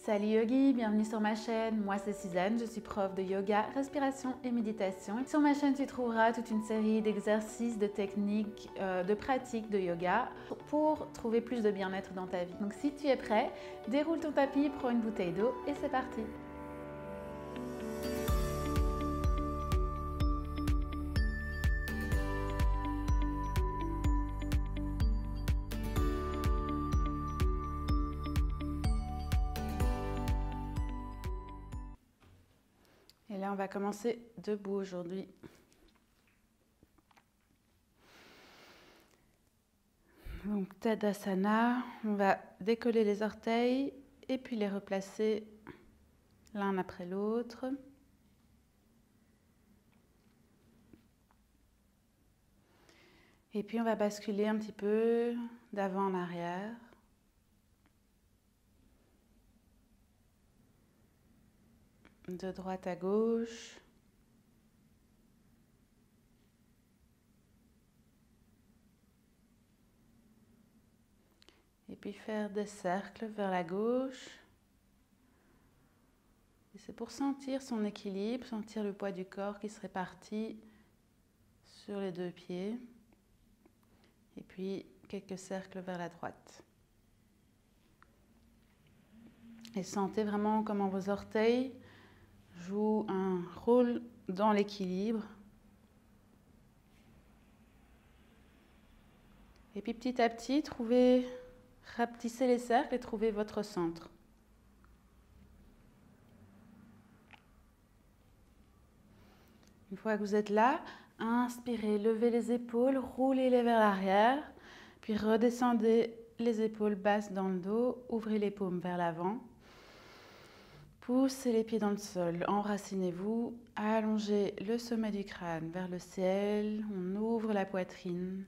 Salut Yogi, bienvenue sur ma chaîne. Moi c'est Suzanne, je suis prof de yoga, respiration et méditation. Sur ma chaîne tu trouveras toute une série d'exercices, de techniques, de pratiques de yoga pour trouver plus de bien-être dans ta vie. Donc si tu es prêt, déroule ton tapis, prends une bouteille d'eau et c'est parti. Et là, on va commencer debout aujourd'hui. Donc, Tadasana, on va décoller les orteils et puis les replacer l'un après l'autre. Et puis, on va basculer un petit peu d'avant en arrière. De droite à gauche. Et puis faire des cercles vers la gauche. Et c'est pour sentir son équilibre, sentir le poids du corps qui se répartit sur les deux pieds. Et puis quelques cercles vers la droite. Et sentez vraiment comment vos orteils jouent un rôle dans l'équilibre. Et puis petit à petit, rapetissez les cercles et trouvez votre centre. Une fois que vous êtes là, inspirez, levez les épaules, roulez-les vers l'arrière, puis redescendez les épaules basses dans le dos, ouvrez les paumes vers l'avant. Poussez les pieds dans le sol, enracinez-vous, allongez le sommet du crâne vers le ciel, on ouvre la poitrine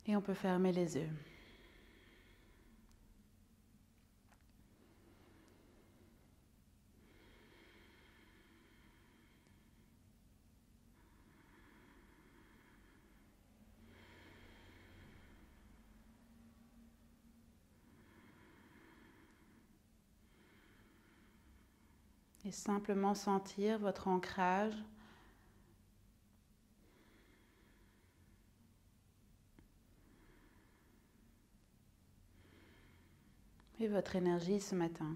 et on peut fermer les yeux. Et simplement sentir votre ancrage. Et votre énergie ce matin.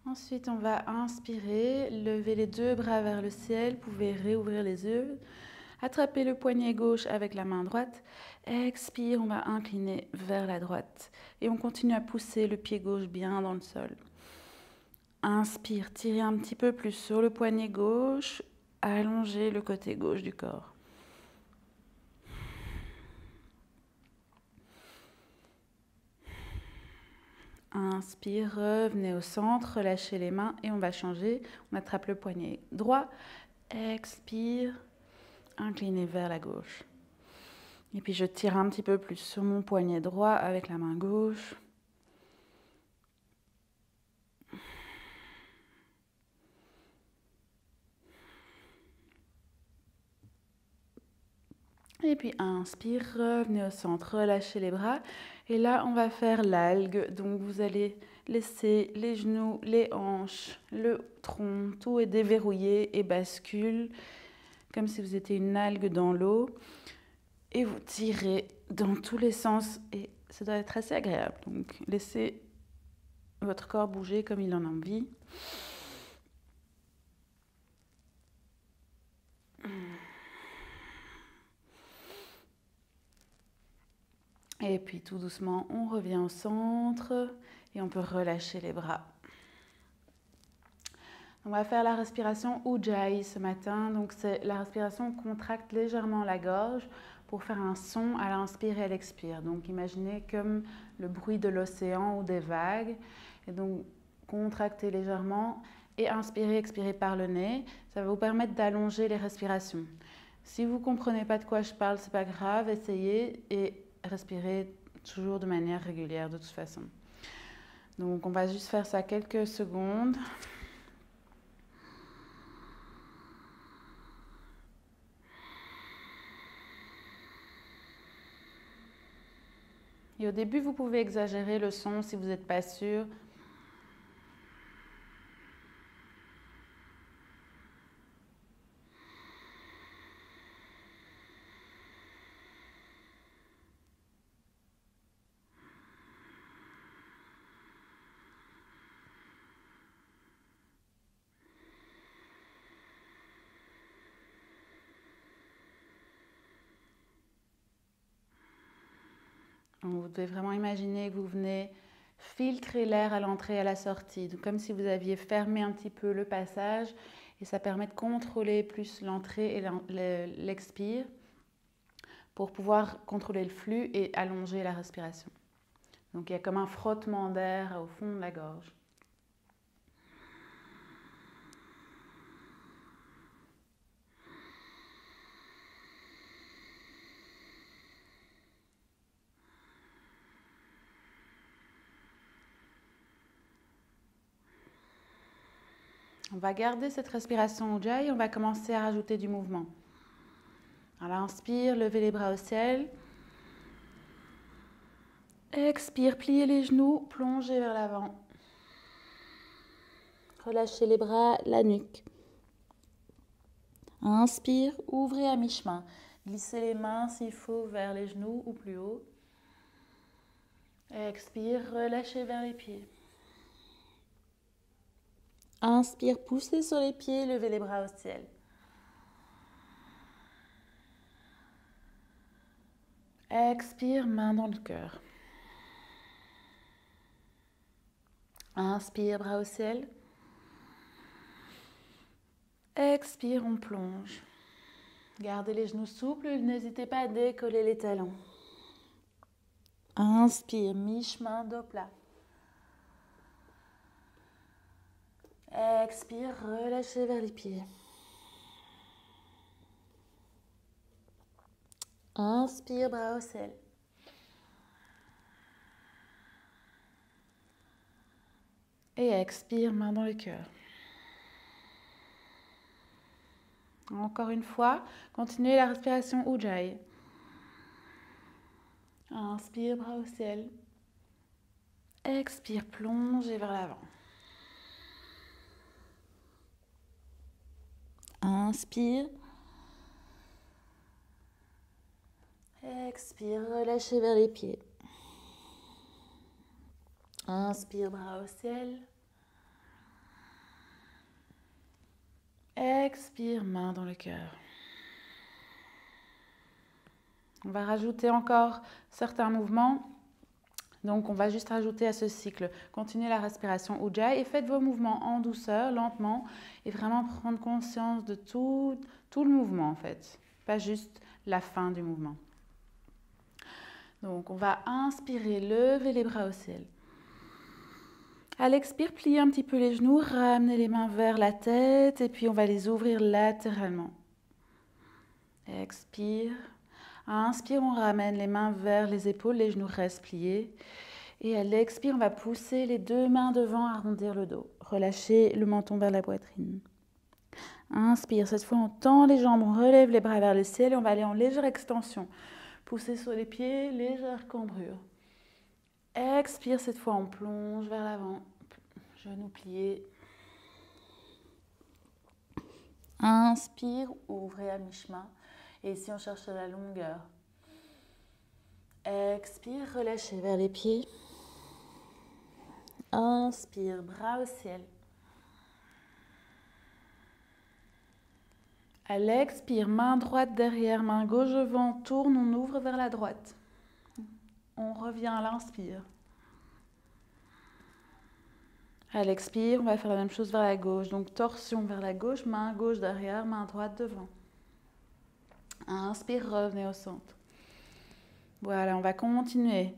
Ensuite, on va inspirer, lever les deux bras vers le ciel, vous pouvez réouvrir les yeux. Attrapez le poignet gauche avec la main droite. Expire, on va incliner vers la droite. Et on continue à pousser le pied gauche bien dans le sol. Inspire, tirez un petit peu plus sur le poignet gauche. Allongez le côté gauche du corps. Inspire, revenez au centre, relâchez les mains et on va changer. On attrape le poignet droit. Expire. Incliné vers la gauche. Et puis je tire un petit peu plus sur mon poignet droit avec la main gauche. Et puis inspire, revenez au centre, relâchez les bras. Et là, on va faire l'algue. Donc vous allez laisser les genoux, les hanches, le tronc, tout est déverrouillé et bascule comme si vous étiez une algue dans l'eau. Et vous tirez dans tous les sens et ça doit être assez agréable. Donc laissez votre corps bouger comme il en a envie. Et puis tout doucement, on revient au centre et on peut relâcher les bras. On va faire la respiration Ujjayi ce matin. Donc c'est la respiration contracte légèrement la gorge pour faire un son à l'inspire et à l'expire. Donc imaginez comme le bruit de l'océan ou des vagues. Et donc contractez légèrement et inspirez, expirez par le nez. Ça va vous permettre d'allonger les respirations. Si vous ne comprenez pas de quoi je parle, c'est pas grave, essayez et respirez toujours de manière régulière de toute façon. Donc on va juste faire ça quelques secondes. Et au début, vous pouvez exagérer le son si vous n'êtes pas sûr. Donc, vous devez vraiment imaginer que vous venez filtrer l'air à l'entrée et à la sortie. Donc, comme si vous aviez fermé un petit peu le passage et ça permet de contrôler plus l'entrée et l'expire pour pouvoir contrôler le flux et allonger la respiration. Donc, il y a comme un frottement d'air au fond de la gorge. On va garder cette respiration Ujjayi et on va commencer à rajouter du mouvement. Alors, inspire, levez les bras au ciel. Expire, pliez les genoux, plongez vers l'avant. Relâchez les bras, la nuque. Inspire, ouvrez à mi-chemin. Glissez les mains s'il faut vers les genoux ou plus haut. Expire, relâchez vers les pieds. Inspire, poussez sur les pieds, levez les bras au ciel. Expire, main dans le cœur. Inspire, bras au ciel. Expire, on plonge. Gardez les genoux souples, n'hésitez pas à décoller les talons. Inspire, mi-chemin, dos plat. Expire, relâchez vers les pieds. Inspire, bras au ciel. Et expire, main dans le cœur. Encore une fois, continuez la respiration Ujjayi. Inspire, bras au ciel. Expire, plongez vers l'avant. Inspire. Expire, relâchez vers les pieds. Inspire, bras au ciel. Expire, main dans le cœur. On va rajouter encore certains mouvements. Donc, on va juste rajouter à ce cycle. Continuez la respiration Ujjayi et faites vos mouvements en douceur, lentement, et vraiment prendre conscience de tout le mouvement, en fait. Pas juste la fin du mouvement. Donc, on va inspirer, lever les bras au ciel. À l'expire, pliez un petit peu les genoux, ramenez les mains vers la tête et puis on va les ouvrir latéralement. Expire. Inspire, on ramène les mains vers les épaules, les genoux restent pliés. Et à l'expire, on va pousser les deux mains devant, arrondir le dos. Relâchez le menton vers la poitrine. Inspire, cette fois on tend les jambes, on relève les bras vers le ciel et on va aller en légère extension. Poussez sur les pieds, légère cambrure. Expire, cette fois on plonge vers l'avant. Genoux pliés. Inspire, ouvrez à mi-chemin. Et ici, on cherche la longueur. Expire, relâchez vers les pieds. Inspire, bras au ciel. À l'expire, main droite derrière, main gauche devant, tourne, on ouvre vers la droite. On revient à l'inspire. À l'expire, on va faire la même chose vers la gauche. Donc, torsion vers la gauche, main gauche derrière, main droite devant. Inspire, revenez au centre. Voilà, on va continuer.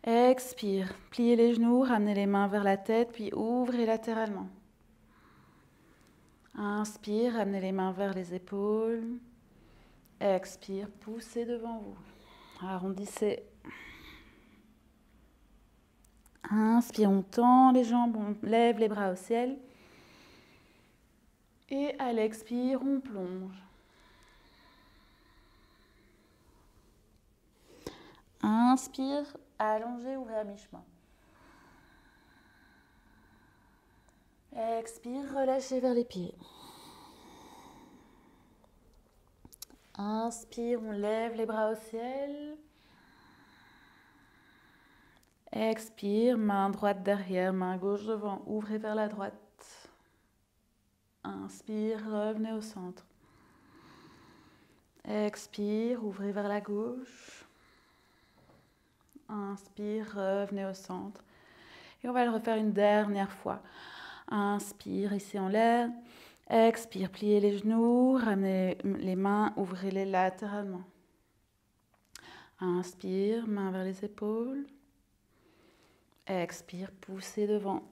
Expire, pliez les genoux, ramenez les mains vers la tête, puis ouvrez latéralement. Inspire, ramenez les mains vers les épaules. Expire, poussez devant vous. Arrondissez. Inspire, on tend les jambes, on lève les bras au ciel. Et à l'expire, on plonge. Inspire, allongez, ouvrez à mi-chemin. Expire, relâchez vers les pieds. Inspire, on lève les bras au ciel. Expire, main droite derrière, main gauche devant, ouvrez vers la droite. Inspire, revenez au centre. Expire, ouvrez vers la gauche. Inspire, revenez au centre. Et on va le refaire une dernière fois. Inspire, ici en l'air. Expire, pliez les genoux, ramenez les mains, ouvrez-les latéralement. Inspire, main vers les épaules. Expire, poussez devant.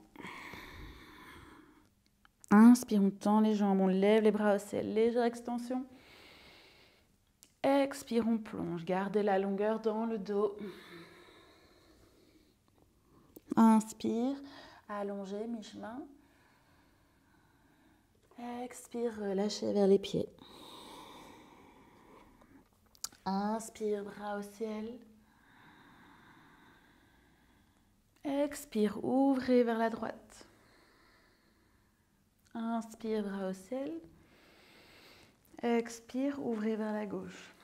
Inspire, on tend les jambes, on lève les bras au ciel, légère extension. Expire, on plonge, gardez la longueur dans le dos. Inspire, allongez, mi-chemin. Expire, relâchez vers les pieds. Inspire, bras au ciel. Expire, ouvrez vers la droite. Inspire, bras au ciel. Expire, ouvrez vers la gauche.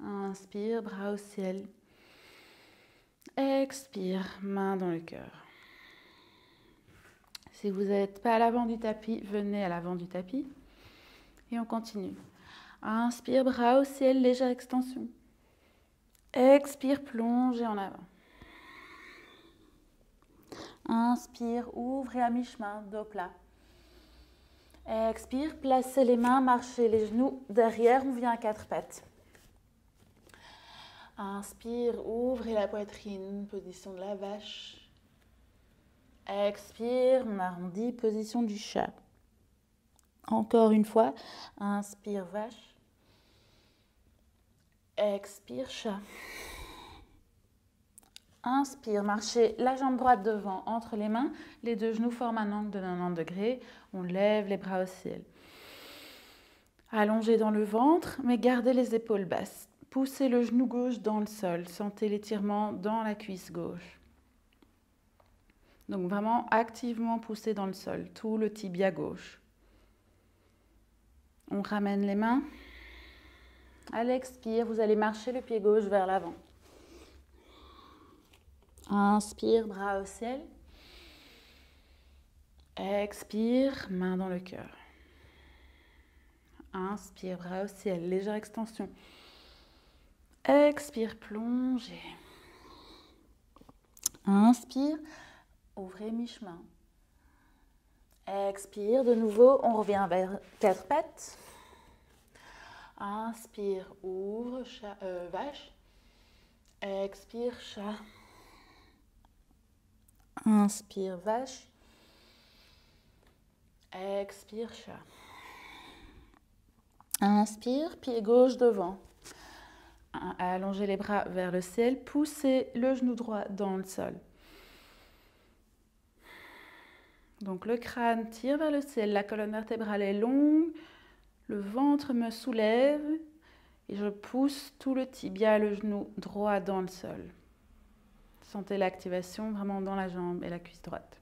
Inspire, bras au ciel. Expire, main dans le cœur. Si vous n'êtes pas à l'avant du tapis, venez à l'avant du tapis. Et on continue. Inspire, bras au ciel, légère extension. Expire, plongez en avant. Inspire, ouvrez à mi-chemin, dos plat. Expire, placez les mains, marchez les genoux derrière, on vient à quatre pattes. Inspire, ouvrez la poitrine, position de la vache. Expire, on arrondit, position du chat. Encore une fois, inspire, vache. Expire, chat. Inspire, marchez la jambe droite devant, entre les mains. Les deux genoux forment un angle de 90 degrés. On lève les bras au ciel. Allongez dans le ventre, mais gardez les épaules basses. Poussez le genou gauche dans le sol. Sentez l'étirement dans la cuisse gauche. Donc vraiment activement pousser dans le sol, tout le tibia gauche. On ramène les mains. À l'expire, vous allez marcher le pied gauche vers l'avant. Inspire, bras au ciel. Expire, main dans le cœur. Inspire, bras au ciel, légère extension. Expire, plongez. Inspire, ouvrez mi-chemin. Expire, de nouveau, on revient vers quatre pattes. Inspire, ouvre, chat, vache. Expire, chat. Inspire, vache. Expire, chat. Inspire, pied gauche devant. Allongez les bras vers le ciel. Poussez le genou droit dans le sol. Donc le crâne tire vers le ciel. La colonne vertébrale est longue. Le ventre me soulève. Et je pousse tout le tibia, le genou droit dans le sol. Sentez l'activation vraiment dans la jambe et la cuisse droite.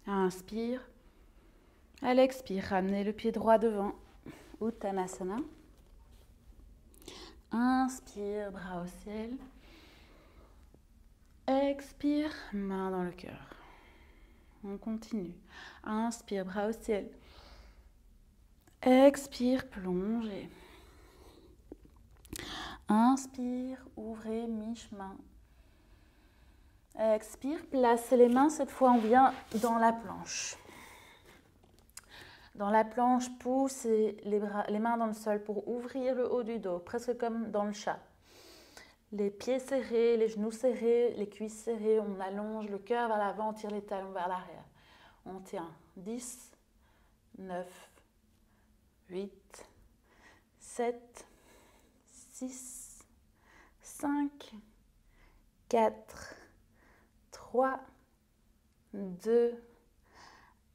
Inspire. À l'expire, ramenez le pied droit devant. Uttanasana. Inspire, bras au ciel. Expire, main dans le cœur. On continue. Inspire, bras au ciel. Expire, plongez. Inspire, ouvrez mi-chemin. Expire, placez les mains. Cette fois, on vient dans la planche. Dans la planche, poussez les mains dans le sol pour ouvrir le haut du dos, presque comme dans le chat. Les pieds serrés, les genoux serrés, les cuisses serrées. On allonge le cœur vers l'avant, on tire les talons vers l'arrière. On tient 10, 9, 8, 7, 6, 5, 4, 3, 2,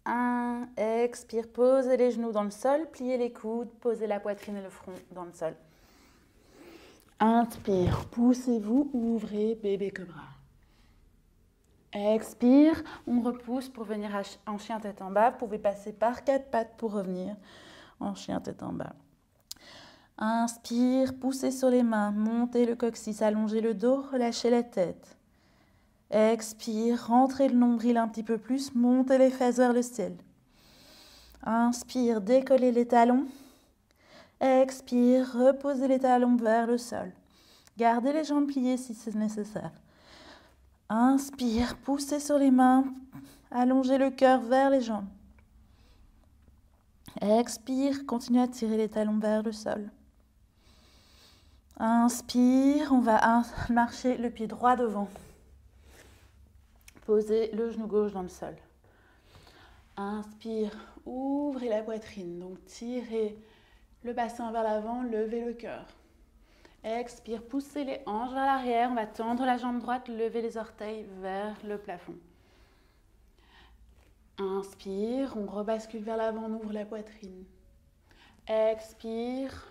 1. Expire, posez les genoux dans le sol, pliez les coudes, posez la poitrine et le front dans le sol. Inspire, poussez-vous, ouvrez, bébé cobra. Expire, on repousse pour venir en chien tête en bas. Vous pouvez passer par 4 pattes pour revenir en chien tête en bas. Inspire, poussez sur les mains, montez le coccyx, allongez le dos, relâchez la tête. Expire, rentrez le nombril un petit peu plus, montez les fesses vers le ciel. Inspire, décollez les talons. Expire, reposez les talons vers le sol. Gardez les jambes pliées si c'est nécessaire. Inspire, poussez sur les mains, allongez le cœur vers les jambes. Expire, continuez à tirer les talons vers le sol. Inspire, on va marcher le pied droit devant. Posez le genou gauche dans le sol. Inspire, ouvrez la poitrine, donc tirez le bassin vers l'avant, levez le cœur. Expire, poussez les hanches vers l'arrière, on va tendre la jambe droite, lever les orteils vers le plafond. Inspire, on rebascule vers l'avant, on ouvre la poitrine. Expire,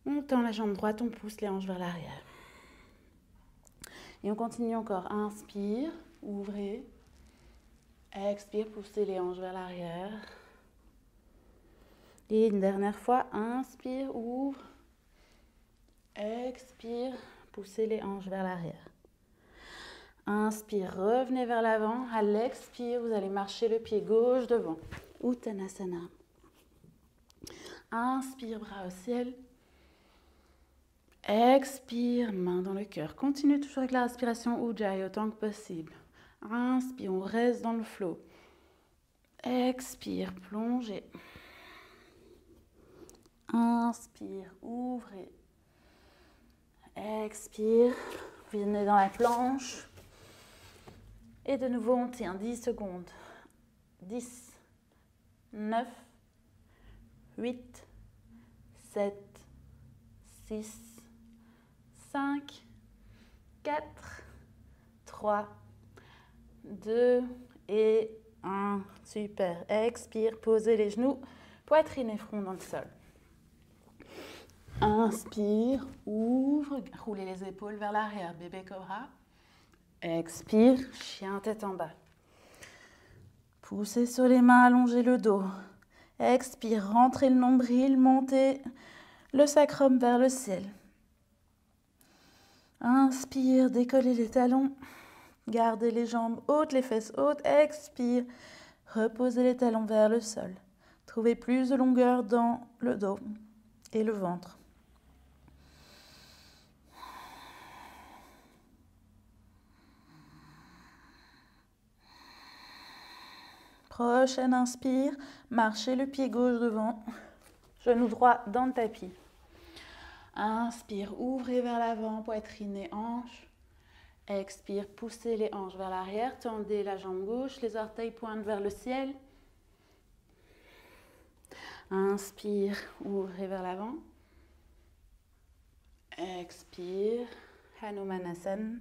on tend la jambe droite, on pousse les hanches vers l'arrière. Et on continue encore. Inspire, ouvrez. Expire, poussez les hanches vers l'arrière. Et une dernière fois, inspire, ouvre. Expire, poussez les hanches vers l'arrière. Inspire, revenez vers l'avant. À l'expire, vous allez marcher le pied gauche devant. Uttanasana. Inspire, bras au ciel. Expire, main dans le cœur. Continuez toujours avec la respiration Ujjayi autant que possible. Inspire, on reste dans le flow. Expire, plongez. Inspire, ouvrez. Expire, venez dans la planche. Et de nouveau, on tient 10 secondes. 10, 9, 8, 7, 6, 5, 4, 3, 2 et 1. Super. Expire, posez les genoux, poitrine et front dans le sol. Inspire, ouvre, roulez les épaules vers l'arrière, bébé cobra. Expire, chien tête en bas. Poussez sur les mains, allongez le dos. Expire, rentrez le nombril, montez le sacrum vers le ciel. Inspire, décollez les talons. Gardez les jambes hautes, les fesses hautes. Expire, reposez les talons vers le sol. Trouvez plus de longueur dans le dos et le ventre. Prochaine inspire, marchez le pied gauche devant, genou droit dans le tapis. Inspire, ouvrez vers l'avant, poitrine et hanches. Expire, poussez les hanches vers l'arrière, tendez la jambe gauche, les orteils pointent vers le ciel. Inspire, ouvrez vers l'avant. Expire, Hanumanasana.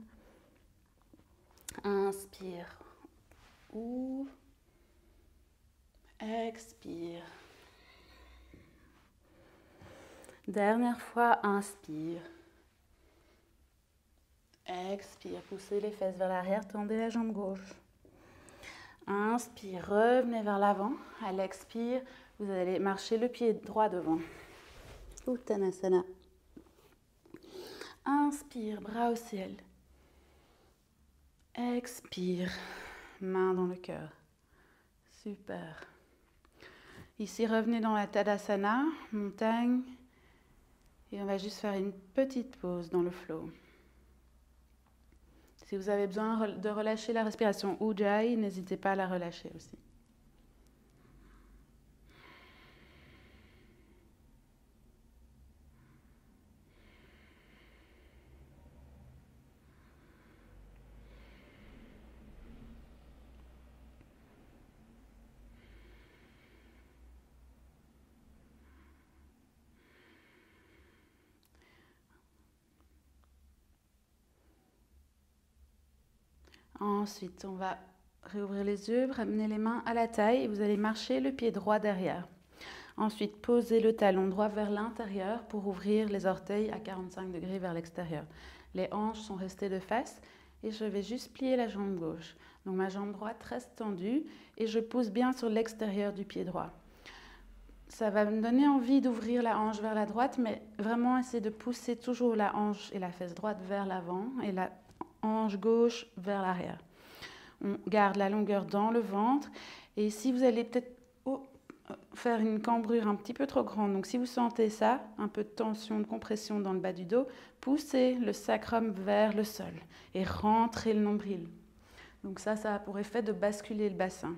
Inspire, ouvre. Expire. Dernière fois, inspire. Expire, poussez les fesses vers l'arrière, tendez la jambe gauche. Inspire, revenez vers l'avant. À l'expire, vous allez marcher le pied droit devant. Uttanasana. Inspire, bras au ciel. Expire, main dans le cœur. Super. Ici, revenez dans la Tadasana, montagne. Et on va juste faire une petite pause dans le flow. Si vous avez besoin de relâcher la respiration Ujjayi, n'hésitez pas à la relâcher aussi. Ensuite, on va réouvrir les yeux, ramener les mains à la taille et vous allez marcher le pied droit derrière. Ensuite, posez le talon droit vers l'intérieur pour ouvrir les orteils à 45 degrés vers l'extérieur. Les hanches sont restées de face et je vais juste plier la jambe gauche. Donc ma jambe droite reste tendue et je pousse bien sur l'extérieur du pied droit. Ça va me donner envie d'ouvrir la hanche vers la droite, mais vraiment essayer de pousser toujours la hanche et la fesse droite vers l'avant et la hanche gauche vers l'arrière. On garde la longueur dans le ventre et ici vous allez peut-être faire une cambrure un petit peu trop grande. Donc si vous sentez ça, un peu de tension, de compression dans le bas du dos, poussez le sacrum vers le sol et rentrez le nombril. Donc ça a pour effet de basculer le bassin.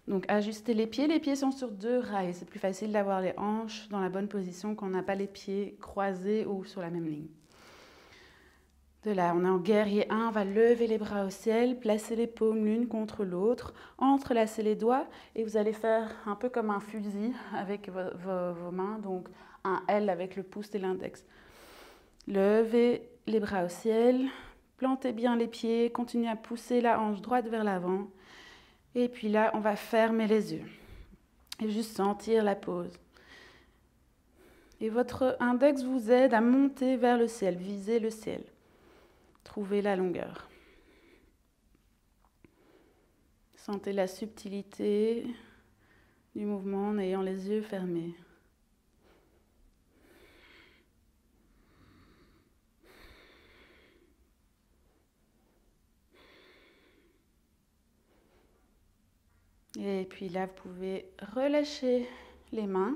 Donc ajustez les pieds sont sur 2 rails. C'est plus facile d'avoir les hanches dans la bonne position quand on n'a pas les pieds croisés ou sur la même ligne. De là, on est en guerrier 1, on va lever les bras au ciel, placer les paumes l'une contre l'autre, entrelacer les doigts et vous allez faire un peu comme un fusil avec vos mains, donc un L avec le pouce et l'index. Levez les bras au ciel, plantez bien les pieds, continuez à pousser la hanche droite vers l'avant. Et puis là, on va fermer les yeux et juste sentir la pose. Et votre index vous aide à monter vers le ciel, viser le ciel. Trouvez la longueur. Sentez la subtilité du mouvement en ayant les yeux fermés. Et puis là, vous pouvez relâcher les mains.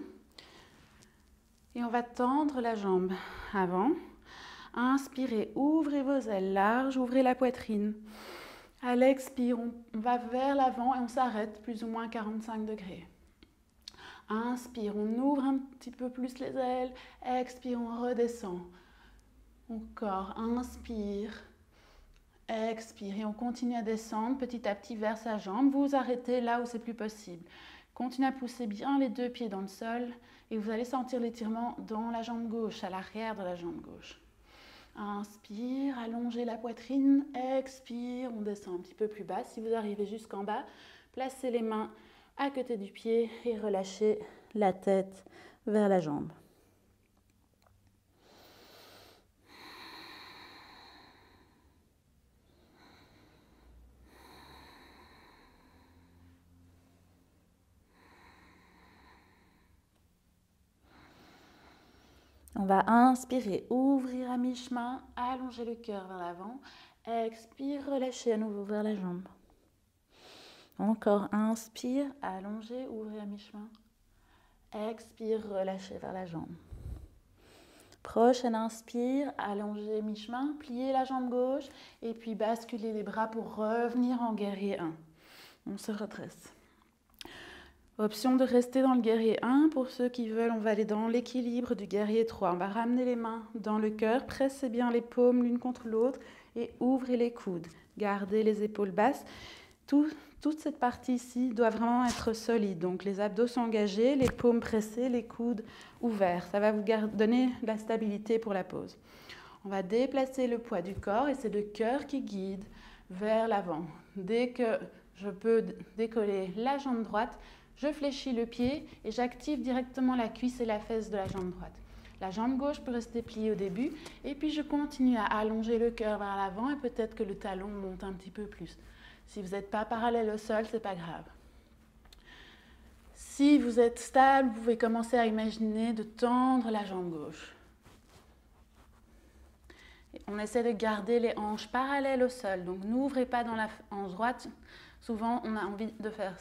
Et on va tendre la jambe avant. Inspirez, ouvrez vos ailes larges, ouvrez la poitrine. À l'expire, on va vers l'avant et on s'arrête plus ou moins 45 degrés. Inspire, on ouvre un petit peu plus les ailes. Expire, on redescend. Encore, inspire. Expire et on continue à descendre petit à petit vers sa jambe. Vous vous arrêtez là où c'est plus possible. Continuez à pousser bien les 2 pieds dans le sol et vous allez sentir l'étirement dans la jambe gauche, à l'arrière de la jambe gauche. Inspire, allongez la poitrine. Expire, on descend un petit peu plus bas. Si vous arrivez jusqu'en bas, placez les mains à côté du pied et relâchez la tête vers la jambe. On va inspirer, ouvrir à mi-chemin, allonger le cœur vers l'avant. Expire, relâchez à nouveau vers la jambe. Encore, inspire, allongez, ouvrez à mi-chemin. Expire, relâchez vers la jambe. Prochaine inspire, allongez mi-chemin, pliez la jambe gauche et puis basculez les bras pour revenir en guerrier 1. On se redresse. Option de rester dans le guerrier 1. Pour ceux qui veulent, on va aller dans l'équilibre du guerrier 3. On va ramener les mains dans le cœur, pressez bien les paumes l'une contre l'autre et ouvrez les coudes. Gardez les épaules basses. Toute cette partie ici doit vraiment être solide. Donc les abdos sont engagés, les paumes pressées, les coudes ouverts. Ça va vous donner de la stabilité pour la pose. On va déplacer le poids du corps et c'est le cœur qui guide vers l'avant. Dès que je peux décoller la jambe droite, je fléchis le pied et j'active directement la cuisse et la fesse de la jambe droite. La jambe gauche peut rester pliée au début et puis je continue à allonger le cœur vers l'avant et peut-être que le talon monte un petit peu plus. Si vous n'êtes pas parallèle au sol, ce n'est pas grave. Si vous êtes stable, vous pouvez commencer à imaginer de tendre la jambe gauche. Et on essaie de garder les hanches parallèles au sol. Donc n'ouvrez pas dans la hanche droite. Souvent, on a envie de faire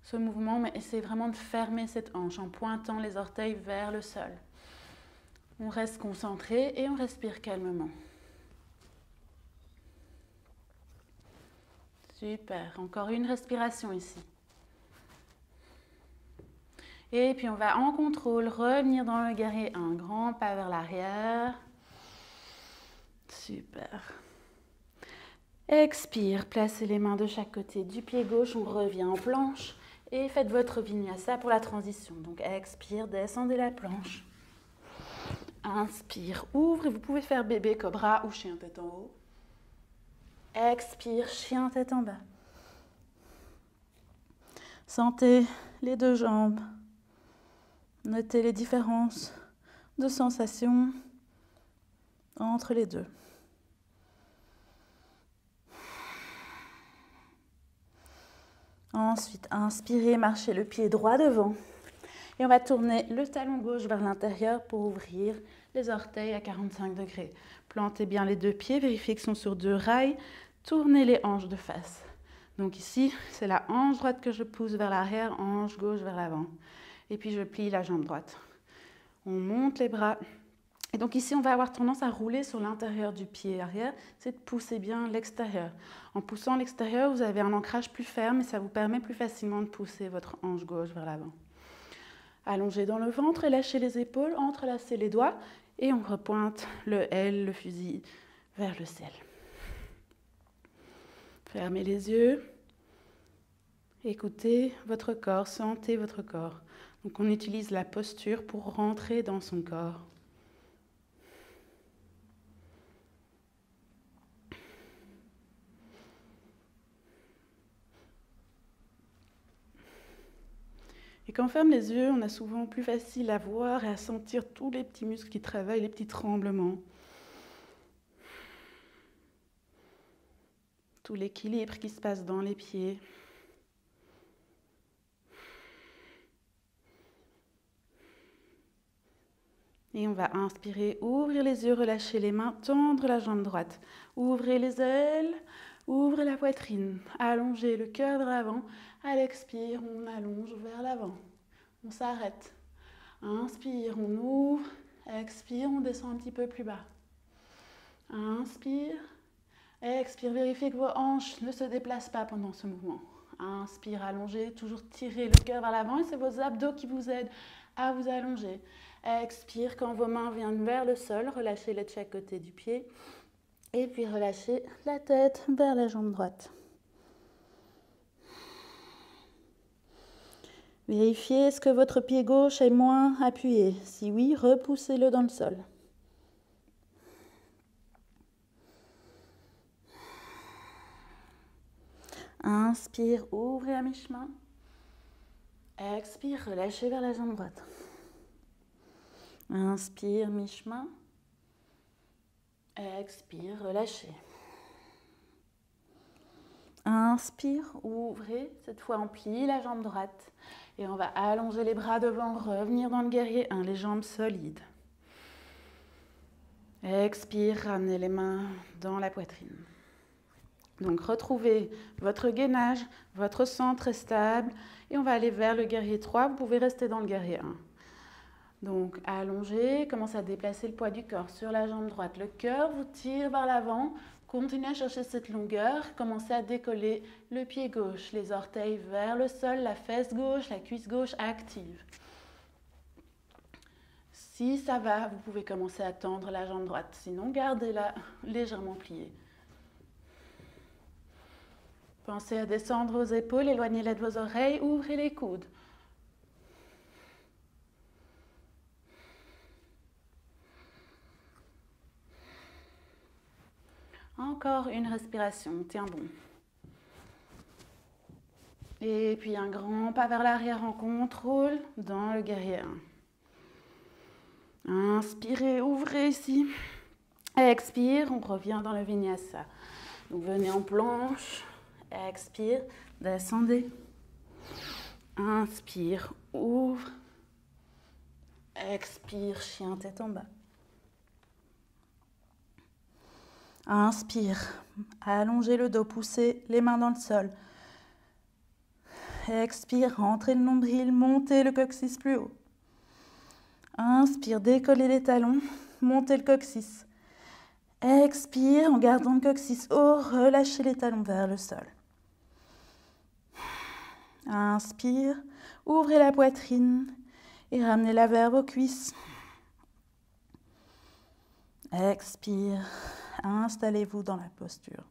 ce mouvement, mais essayez vraiment de fermer cette hanche en pointant les orteils vers le sol. On reste concentré et on respire calmement. Super, encore une respiration ici. Et puis on va en contrôle revenir dans le guerrier 1. Grand pas vers l'arrière. Super. Expire, placez les mains de chaque côté du pied gauche, on revient en planche. Et faites votre vinyasa pour la transition. Donc expire, descendez la planche. Inspire, ouvre et vous pouvez faire bébé, cobra ou chien tête en haut. Expire, chien tête en bas. Sentez les deux jambes Notez les différences de sensations entre les deux. Ensuite, inspirez, marchez le pied droit devant. Et on va tourner le talon gauche vers l'intérieur pour ouvrir les orteils à 45 degrés. Plantez bien les deux pieds, vérifiez qu'ils sont sur deux rails. Tournez les hanches de face. Donc ici, c'est la hanche droite que je pousse vers l'arrière, hanche gauche vers l'avant. Et puis je plie la jambe droite. On monte les bras. Et donc ici, on va avoir tendance à rouler sur l'intérieur du pied arrière, c'est de pousser bien l'extérieur. En poussant l'extérieur, vous avez un ancrage plus ferme et ça vous permet plus facilement de pousser votre hanche gauche vers l'avant. Allongez dans le ventre et lâchez les épaules, entrelacez les doigts et on repointe le L, le fusil, vers le ciel. Fermez les yeux, écoutez votre corps, sentez votre corps. Donc on utilise la posture pour rentrer dans son corps. Et quand on ferme les yeux, on a souvent plus facile à voir et à sentir tous les petits muscles qui travaillent, les petits tremblements. Tout l'équilibre qui se passe dans les pieds. Et on va inspirer, ouvrir les yeux, relâcher les mains, tendre la jambe droite. Ouvrez les ailes, ouvrez la poitrine, allongez le cœur vers l'avant. À l'expire, on allonge vers l'avant. On s'arrête. Inspire, on ouvre. Expire, on descend un petit peu plus bas. Inspire. Expire, vérifiez que vos hanches ne se déplacent pas pendant ce mouvement. Inspire, allongez, toujours tirez le cœur vers l'avant et c'est vos abdos qui vous aident à vous allonger. Expire, quand vos mains viennent vers le sol, relâchez-les de chaque côté du pied. Et puis relâchez la tête vers la jambe droite. Vérifiez est-ce que votre pied gauche est moins appuyé. Si oui, repoussez-le dans le sol. Inspire, ouvrez à mi-chemin. Expire, relâchez vers la jambe droite. Inspire, mi-chemin. Expire, relâchez. Inspire, ouvrez. Cette fois, on plie la jambe droite. Et on va allonger les bras devant, revenir dans le guerrier 1, les jambes solides. Expire, ramenez les mains dans la poitrine. Donc, retrouvez votre gainage, votre centre est stable. Et on va aller vers le guerrier 3. Vous pouvez rester dans le guerrier 1. Donc, allongez, commencez à déplacer le poids du corps sur la jambe droite. Le cœur vous tire vers l'avant. Continuez à chercher cette longueur. Commencez à décoller le pied gauche, les orteils vers le sol, la fesse gauche, la cuisse gauche active. Si ça va, vous pouvez commencer à tendre la jambe droite. Sinon, gardez-la légèrement pliée. Pensez à descendre vos épaules, éloignez-les de vos oreilles, ouvrez les coudes. Encore une respiration, tiens bon. Et puis un grand pas vers l'arrière en contrôle dans le guerrier 1. Inspirez, ouvrez ici. Expire, on revient dans le vinyasa. Donc venez en planche. Expire, descendez. Inspire, ouvre. Expire, chien tête en bas. Inspire, allongez le dos, poussez les mains dans le sol. Expire, rentrez le nombril, montez le coccyx plus haut. Inspire, décollez les talons, montez le coccyx. Expire, en gardant le coccyx haut, relâchez les talons vers le sol. Inspire, ouvrez la poitrine et ramenez-la vers vos cuisses. Expire, installez-vous dans la posture.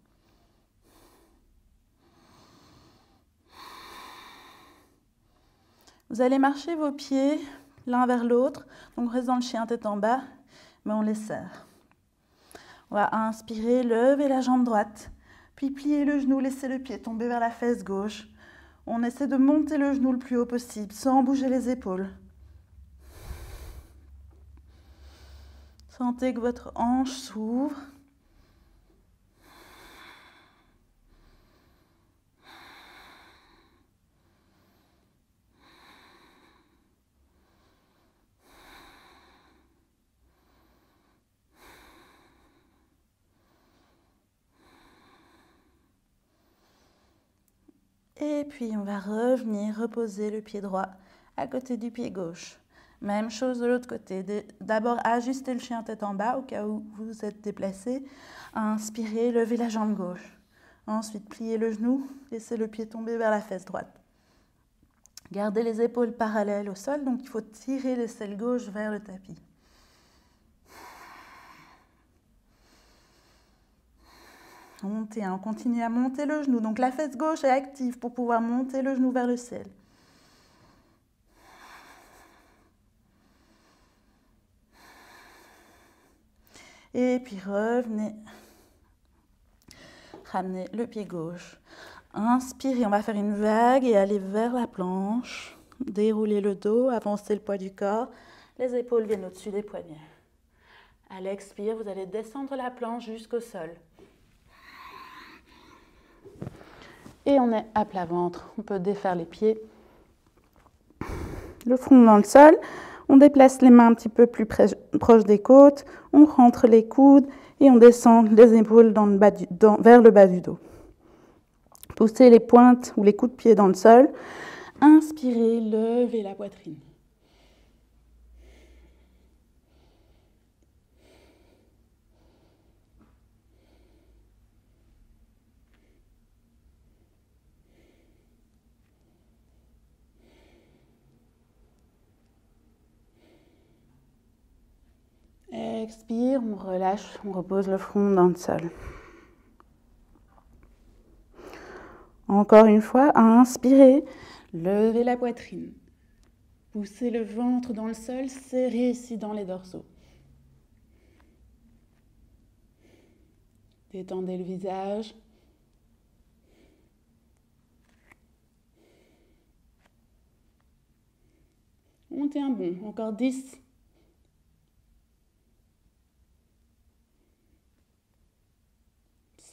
Vous allez marcher vos pieds l'un vers l'autre, donc on reste dans le chien tête en bas, mais on les serre. On va inspirer, lever la jambe droite, puis plier le genou, laisser le pied tomber vers la fesse gauche. On essaie de monter le genou le plus haut possible, sans bouger les épaules. Sentez que votre hanche s'ouvre. Et puis on va revenir reposer le pied droit à côté du pied gauche. Même chose de l'autre côté. D'abord ajuster le chien tête en bas au cas où vous vous êtes déplacé. Inspirez, levez la jambe gauche. Ensuite pliez le genou, laissez le pied tomber vers la fesse droite. Gardez les épaules parallèles au sol, donc il faut tirer l'aisselle gauche vers le tapis. Montez, on continue à monter le genou. Donc la fesse gauche est active pour pouvoir monter le genou vers le ciel. Et puis revenez. Ramenez le pied gauche. Inspirez, on va faire une vague et aller vers la planche. Déroulez le dos, avancez le poids du corps. Les épaules viennent au-dessus des poignets. À l'expire, vous allez descendre la planche jusqu'au sol. Et on est à plat ventre. On peut défaire les pieds. Le front dans le sol. On déplace les mains un petit peu plus proches des côtes. On rentre les coudes et on descend les épaules vers le bas du dos. Poussez les pointes ou les coups de pied dans le sol. Inspirez, levez la poitrine. Expire, on relâche, on repose le front dans le sol. Encore une fois, inspirez, levez la poitrine. Poussez le ventre dans le sol, serrez ici dans les dorsaux. Détendez le visage. Montez un bond, encore 10.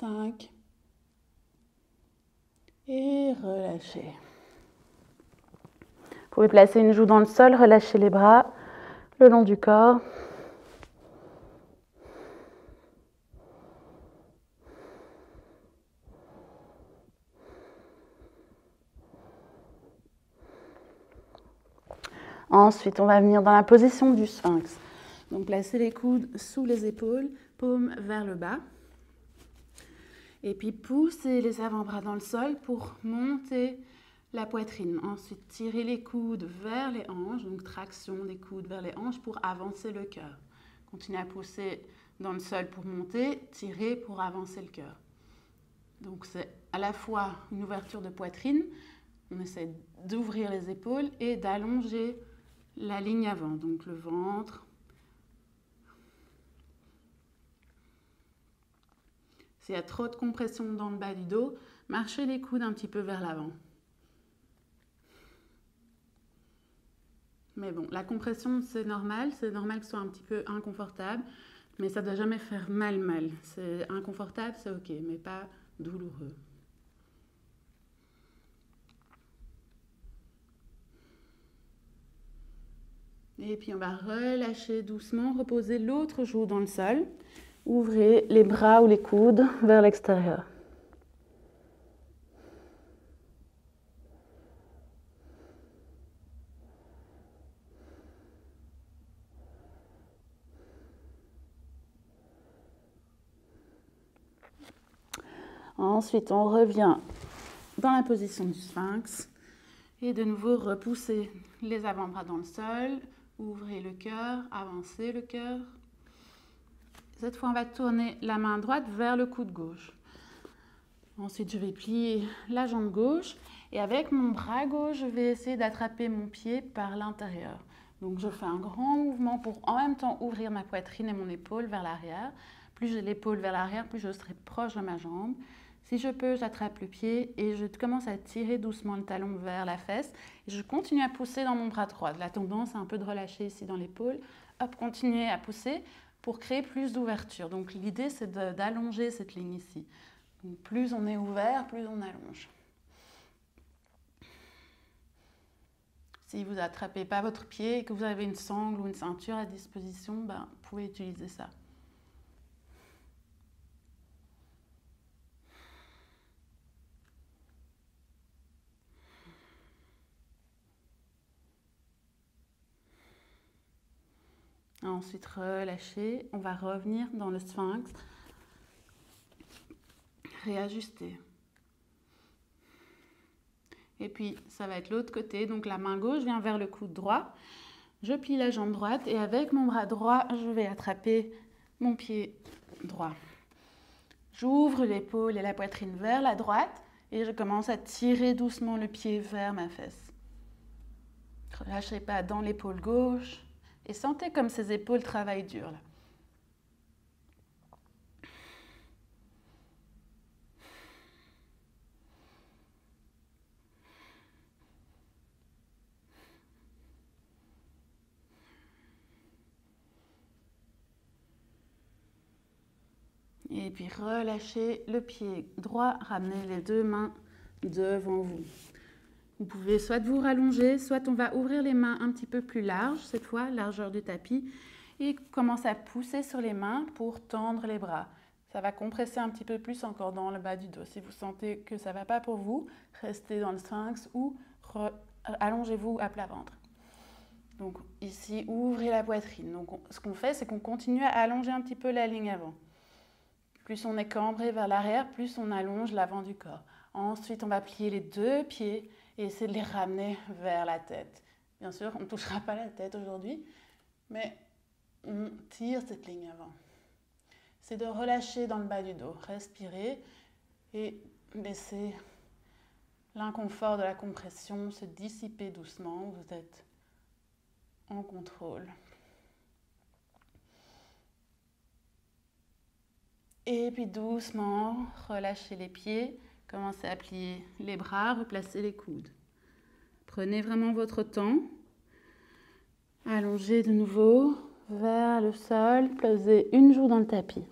5. Et relâchez. Vous pouvez placer une joue dans le sol, relâchez les bras le long du corps. Ensuite, on va venir dans la position du sphinx. Donc, placez les coudes sous les épaules, paumes vers le bas. Et puis, poussez les avant-bras dans le sol pour monter la poitrine. Ensuite, tirez les coudes vers les hanches, donc traction des coudes vers les hanches pour avancer le cœur. Continuez à pousser dans le sol pour monter, tirez pour avancer le cœur. Donc, c'est à la fois une ouverture de poitrine, on essaie d'ouvrir les épaules et d'allonger la ligne avant, donc le ventre. S'il y a trop de compression dans le bas du dos, marchez les coudes un petit peu vers l'avant. Mais bon, la compression, c'est normal que ce soit un petit peu inconfortable, mais ça ne doit jamais faire mal. C'est inconfortable, c'est ok, mais pas douloureux. Et puis on va relâcher doucement, reposer l'autre joue dans le sol. Ouvrez les bras ou les coudes vers l'extérieur. Ensuite, on revient dans la position du sphinx. Et de nouveau, repoussez les avant-bras dans le sol. Ouvrez le cœur, avancez le cœur. Cette fois, on va tourner la main droite vers le coude gauche. Ensuite, je vais plier la jambe gauche. Et avec mon bras gauche, je vais essayer d'attraper mon pied par l'intérieur. Donc, je fais un grand mouvement pour en même temps ouvrir ma poitrine et mon épaule vers l'arrière. Plus j'ai l'épaule vers l'arrière, plus je serai proche de ma jambe. Si je peux, j'attrape le pied et je commence à tirer doucement le talon vers la fesse. Et je continue à pousser dans mon bras droit. La tendance, c'est un peu de relâcher ici dans l'épaule. Hop, continuez à pousser pour créer plus d'ouverture. Donc l'idée, c'est d'allonger cette ligne ici. Donc, plus on est ouvert, plus on allonge. Si vous n'attrapez pas votre pied et que vous avez une sangle ou une ceinture à disposition, ben, vous pouvez utiliser ça. Ensuite, relâcher. On va revenir dans le sphinx. Réajuster. Et puis, ça va être l'autre côté. Donc, la main gauche vient vers le coude droit. Je plie la jambe droite et avec mon bras droit, je vais attraper mon pied droit. J'ouvre l'épaule et la poitrine vers la droite et je commence à tirer doucement le pied vers ma fesse. Ne relâchez pas dans l'épaule gauche et sentez comme ces épaules travaillent dur là. Et puis relâchez le pied droit, ramenez les deux mains devant vous. Vous pouvez soit vous rallonger, soit on va ouvrir les mains un petit peu plus larges, cette fois, largeur du tapis, et commencer à pousser sur les mains pour tendre les bras. Ça va compresser un petit peu plus encore dans le bas du dos. Si vous sentez que ça ne va pas pour vous, restez dans le sphinx ou allongez-vous à plat ventre. Donc ici, ouvrez la poitrine. Donc ce qu'on fait, c'est qu'on continue à allonger un petit peu la ligne avant. Plus on est cambré vers l'arrière, plus on allonge l'avant du corps. Ensuite, on va plier les deux pieds et essayer de les ramener vers la tête. Bien sûr, on ne touchera pas la tête aujourd'hui, mais on tire cette ligne avant. C'est de relâcher dans le bas du dos, respirer et laisser l'inconfort de la compression se dissiper doucement. Vous êtes en contrôle. Et puis doucement, relâchez les pieds, commencez à plier les bras, replacez les coudes. Prenez vraiment votre temps. Allongez de nouveau vers le sol, posez une joue dans le tapis.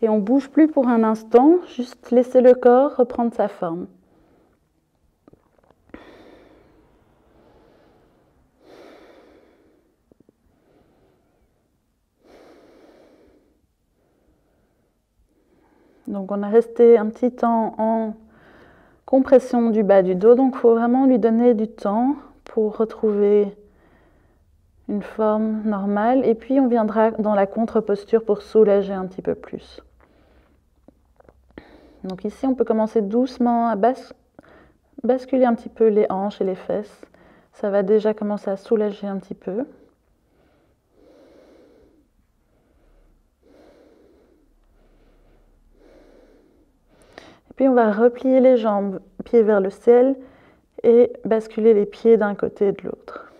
Et on ne bouge plus pour un instant, juste laissez le corps reprendre sa forme. Donc on a resté un petit temps en compression du bas du dos, donc il faut vraiment lui donner du temps pour retrouver une forme normale. Et puis on viendra dans la contre-posture pour soulager un petit peu plus. Donc ici on peut commencer doucement à basculer un petit peu les hanches et les fesses. Ça va déjà commencer à soulager un petit peu. Puis on va replier les jambes, pieds vers le ciel, et basculer les pieds d'un côté et de l'autre.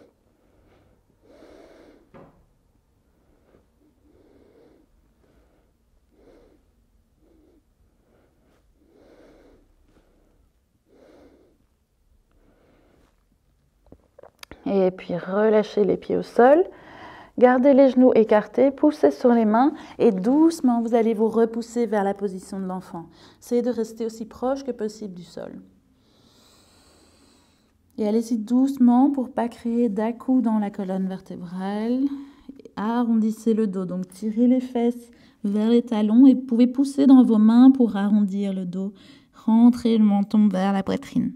Et puis relâchez les pieds au sol. Gardez les genoux écartés, poussez sur les mains et doucement, vous allez vous repousser vers la position de l'enfant. Essayez de rester aussi proche que possible du sol. Et allez-y doucement pour ne pas créer d'à-coups dans la colonne vertébrale. Arrondissez le dos, donc tirez les fesses vers les talons et vous pouvez pousser dans vos mains pour arrondir le dos. Rentrez le menton vers la poitrine.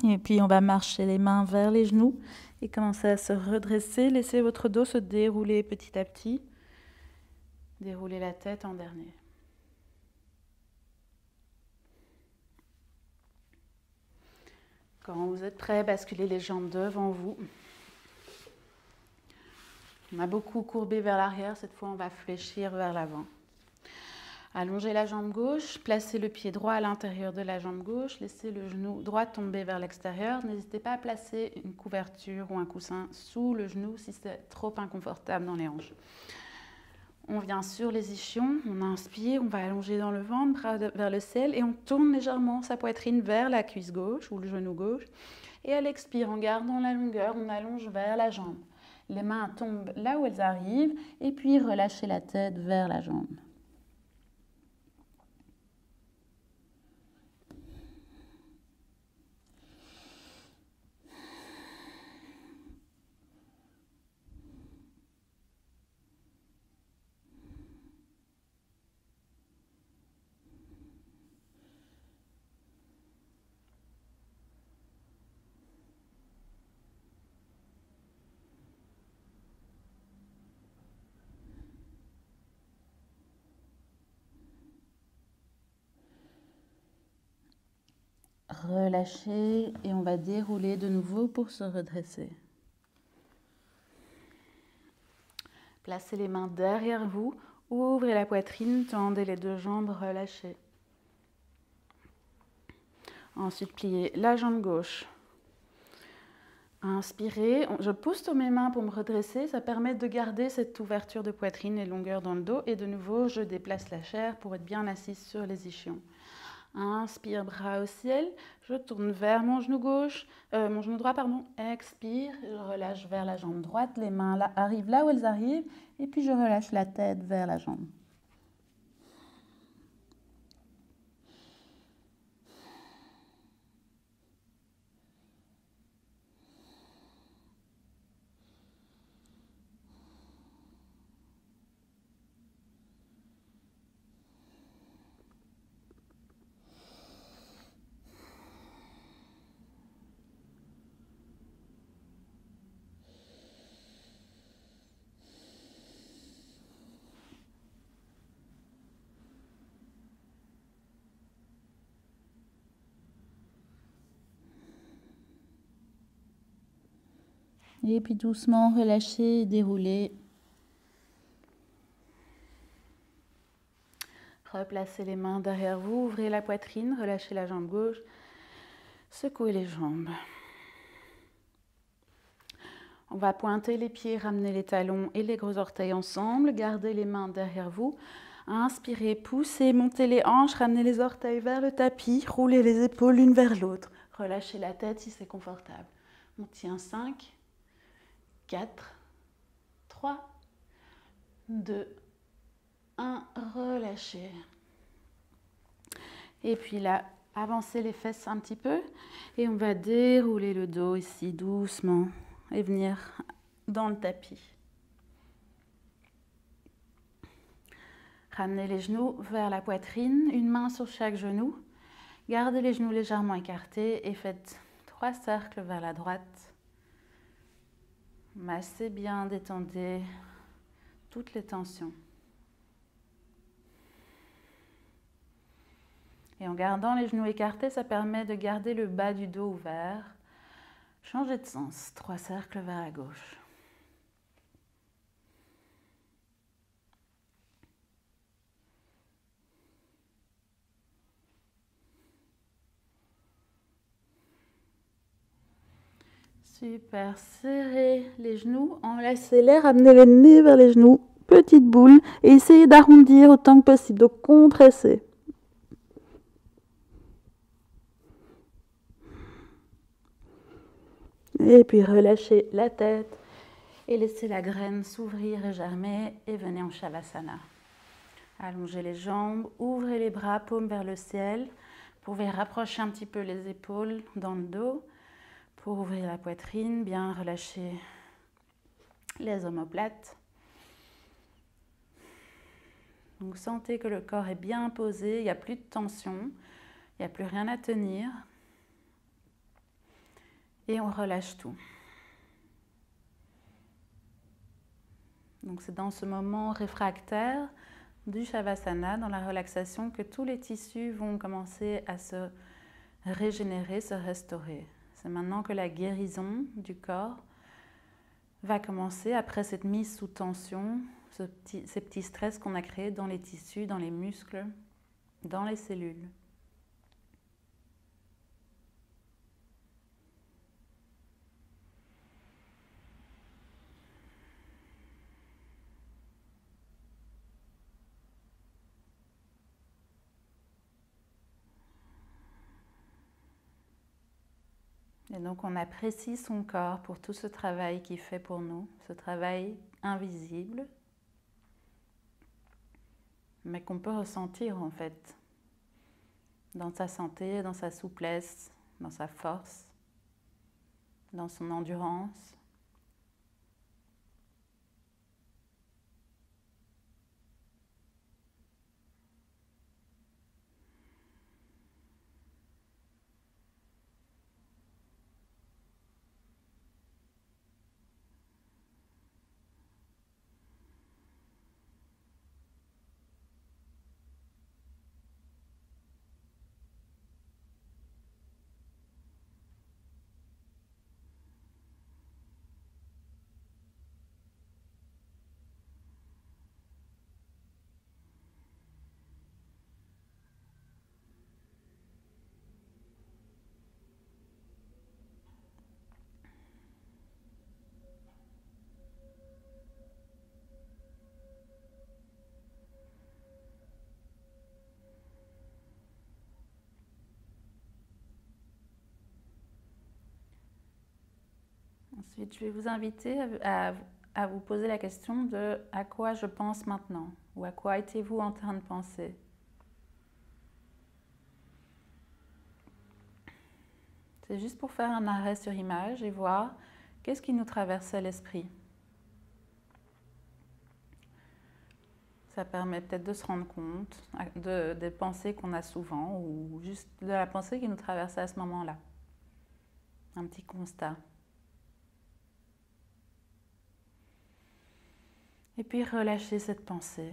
Et puis on va marcher les mains vers les genoux et commencer à se redresser. Laissez votre dos se dérouler petit à petit. Déroulez la tête en dernier. Quand vous êtes prêt, basculez les jambes devant vous. On a beaucoup courbé vers l'arrière, cette fois on va fléchir vers l'avant. Allongez la jambe gauche, placez le pied droit à l'intérieur de la jambe gauche, laissez le genou droit tomber vers l'extérieur. N'hésitez pas à placer une couverture ou un coussin sous le genou si c'est trop inconfortable dans les hanches. On vient sur les ischions, on inspire, on va allonger dans le ventre, bras vers le ciel et on tourne légèrement sa poitrine vers la cuisse gauche ou le genou gauche. Et à l'expire, en gardant la longueur, on allonge vers la jambe. Les mains tombent là où elles arrivent et puis relâchez la tête vers la jambe. Relâchez et on va dérouler de nouveau pour se redresser. Placez les mains derrière vous, ouvrez la poitrine, tendez les deux jambes, relâchez. Ensuite, pliez la jambe gauche. Inspirez, je pousse sur mes mains pour me redresser, ça permet de garder cette ouverture de poitrine et longueur dans le dos. Et de nouveau, je déplace la chair pour être bien assise sur les ischions. Inspire, bras au ciel, je tourne vers mon genou gauche, mon genou droit, pardon. Expire, je relâche vers la jambe droite, les mains là, arrivent là où elles arrivent, et puis je relâche la tête vers la jambe. Et puis doucement, relâchez, déroulez. Replacez les mains derrière vous, ouvrez la poitrine, relâchez la jambe gauche, secouez les jambes. On va pointer les pieds, ramener les talons et les gros orteils ensemble, gardez les mains derrière vous. Inspirez, poussez, montez les hanches, ramenez les orteils vers le tapis, roulez les épaules l'une vers l'autre. Relâchez la tête si c'est confortable. On tient 5, 4, 3, 2, 1, relâchez. Et puis là, avancez les fesses un petit peu et on va dérouler le dos ici doucement et venir dans le tapis. Ramenez les genoux vers la poitrine, une main sur chaque genou. Gardez les genoux légèrement écartés et faites 3 cercles vers la droite. Massez bien, détendez toutes les tensions. Et en gardant les genoux écartés, ça permet de garder le bas du dos ouvert. Changez de sens, 3 cercles vers la gauche. Super, serrez les genoux, enlacez-les, ramenez le nez vers les genoux, petite boule, et essayez d'arrondir autant que possible, de compresser. Et puis relâchez la tête et laissez la graine s'ouvrir et germer et venez en Shavasana. Allongez les jambes, ouvrez les bras, paumes vers le ciel. Vous pouvez rapprocher un petit peu les épaules dans le dos pour ouvrir la poitrine, bien relâcher les omoplates. Donc sentez que le corps est bien posé, il n'y a plus de tension, il n'y a plus rien à tenir. Et on relâche tout. Donc c'est dans ce moment réfractaire du Shavasana, dans la relaxation, que tous les tissus vont commencer à se régénérer, se restaurer. C'est maintenant que la guérison du corps va commencer après cette mise sous tension ces petits stress qu'on a créés dans les tissus, dans les muscles, dans les cellules. Et donc on apprécie son corps pour tout ce travail qu'il fait pour nous, ce travail invisible, mais qu'on peut ressentir en fait, dans sa santé, dans sa souplesse, dans sa force, dans son endurance. Ensuite, je vais vous inviter à vous poser la question de à quoi je pense maintenant ou à quoi étiez-vous en train de penser. C'est juste pour faire un arrêt sur image et voir qu'est-ce qui nous traversait l'esprit. Ça permet peut-être de se rendre compte des pensées qu'on a souvent ou juste de la pensée qui nous traversait à ce moment-là. Un petit constat. Et puis relâcher cette pensée.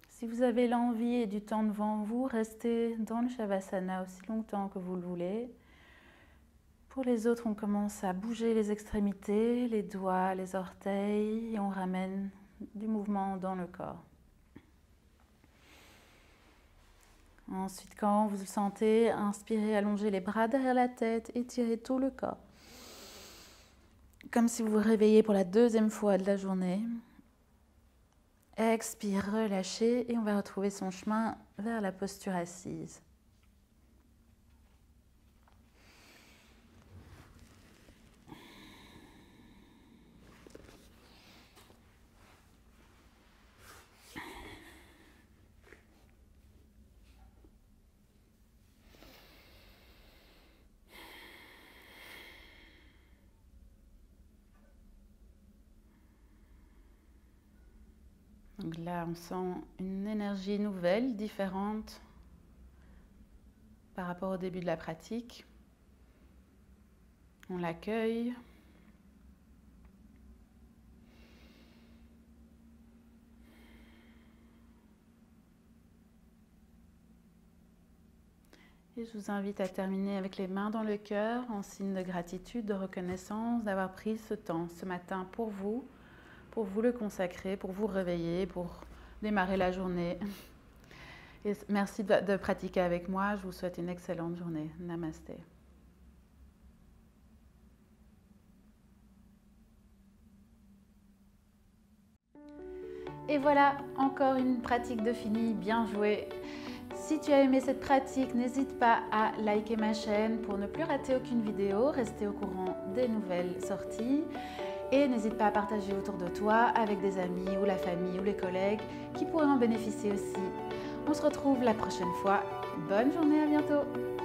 Si vous avez l'envie et du temps devant vous, restez dans le Shavasana aussi longtemps que vous le voulez. Pour les autres, on commence à bouger les extrémités, les doigts, les orteils, et on ramène du mouvement dans le corps. Ensuite, quand vous le sentez, inspirez, allongez les bras derrière la tête, étirez tout le corps. Comme si vous vous réveillez pour la deuxième fois de la journée. Expire, relâchez et on va retrouver son chemin vers la posture assise. Donc là, on sent une énergie nouvelle, différente par rapport au début de la pratique. On l'accueille. Et je vous invite à terminer avec les mains dans le cœur en signe de gratitude, de reconnaissance d'avoir pris ce temps ce matin pour vous le consacrer, pour vous réveiller, pour démarrer la journée. Et merci de pratiquer avec moi. Je vous souhaite une excellente journée. Namasté. Et voilà, encore une pratique de fini. Bien joué. Si tu as aimé cette pratique, n'hésite pas à liker ma chaîne pour ne plus rater aucune vidéo, rester au courant des nouvelles sorties. Et n'hésite pas à partager autour de toi avec des amis ou la famille ou les collègues qui pourraient en bénéficier aussi. On se retrouve la prochaine fois. Bonne journée, à bientôt!